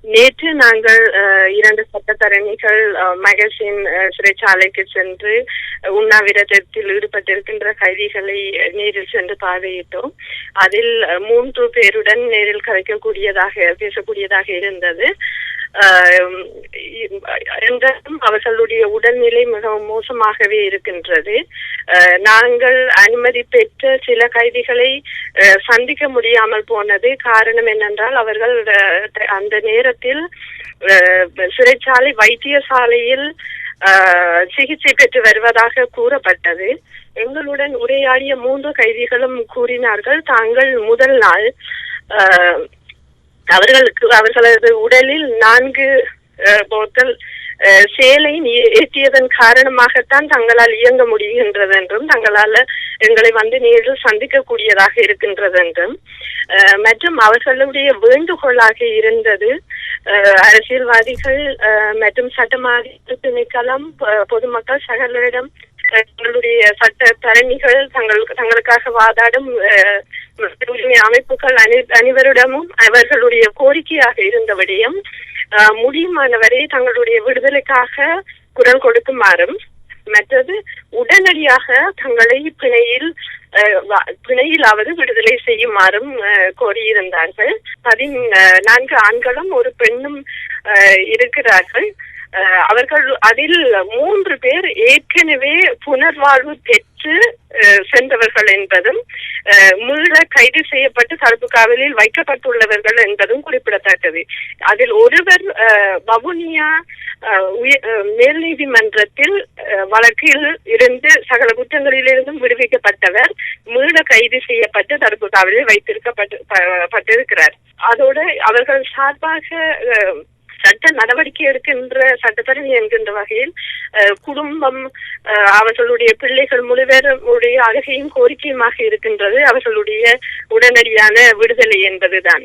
நேற்று நாங்கள் 2 சட்டத்தரணிகள் மகசின் சிறைச்சாலைக்கு சென்று உண்ணாவிரதத்தில் ஈடுபட்டிருக்கின்ற கைதிகளை நேரில் சென்று பார்வையிட்டோம். அதில் 3 பேருடன் நேரில் பேசக்கூடியதாக இருந்தது. அவர்களுடைய உடல்நிலை மிகவும் மோசமாகவே இருக்கின்றது. நாங்கள் அனுமதி பெற்ற சில கைதிகளை சந்திக்க முடியாமல் போனது காரணம் என்னென்றால், அவர்கள் அந்த நேரத்தில் சிறைச்சாலை வைத்தியசாலையில் சிகிச்சை பெற்று வருவதாக கூறப்பட்டது. எங்களுடன் உரையாடிய 3 கைதிகளும் கூறினார்கள், தாங்கள் முதல் நாள் அவர்களது உடலில் 4 போத்தல் சேலை ஏற்றியதன் காரணமாகத்தான் தங்களால் இயங்க முடிகின்றது என்றும், தங்களால் எங்களை வந்து நேரில் சந்திக்கக்கூடியதாக இருக்கின்றது என்றும், மற்றும் அவர்களுடைய வேண்டுகோளாக இருந்தது அரசியல்வாதிகள் மற்றும் சட்டமாதி திணைக்களம், பொதுமக்கள் சகலரிடம் தங்களுடைய சட்ட தரணிகள் தங்களுக்காக வாதாடும் உரிமை அமைப்புகள் அனைவரிடமும் அவர்களுடைய கோரிக்கையாக இருந்த விடயம் முடியுமானவரை தங்களுடைய விடுதலைக்காக குரல் கொடுக்குமாறும், மற்றது உடனடியாக தங்களை பிணையிலாவது விடுதலை செய்யுமாறும் கோரியிருந்தார்கள். 14 ஆண்களும் ஒரு பெண்ணும் இருக்கிறார்கள். அவர்கள் அதில் 3 பேர் ஏற்கனவே புனர்வாழ்வு பெற்று சென்றவர்கள் என்பதும், மீள கைது செய்யப்பட்டு தடுப்பு காவலில் வைக்கப்பட்டுள்ளவர்கள் என்பதும் குறிப்பிடத்தக்கது. அதில் ஒருவர் வவுனியா மேல் நீதிமன்றத்தில் வழக்கில் இருந்து சகல குற்றங்களிலிருந்தும் விடுவிக்கப்பட்டவர் மீள கைது செய்யப்பட்டு தடுப்பு காவலில் வைத்திருக்கப்பட்டிருக்கிறார். அதோடு அவர்கள் சார்பாக சட்ட நடவடிக்கை எடுக்கின்ற சட்டத்தரணி என்கின்ற வகையில் குடும்பம், அவர்களுடைய பிள்ளைகள் முழுவருடைய அழுகையும் கோரிக்கையுமாக இருக்கின்றது அவர்களுடைய உடனடியான விடுதலை என்பதுதான்.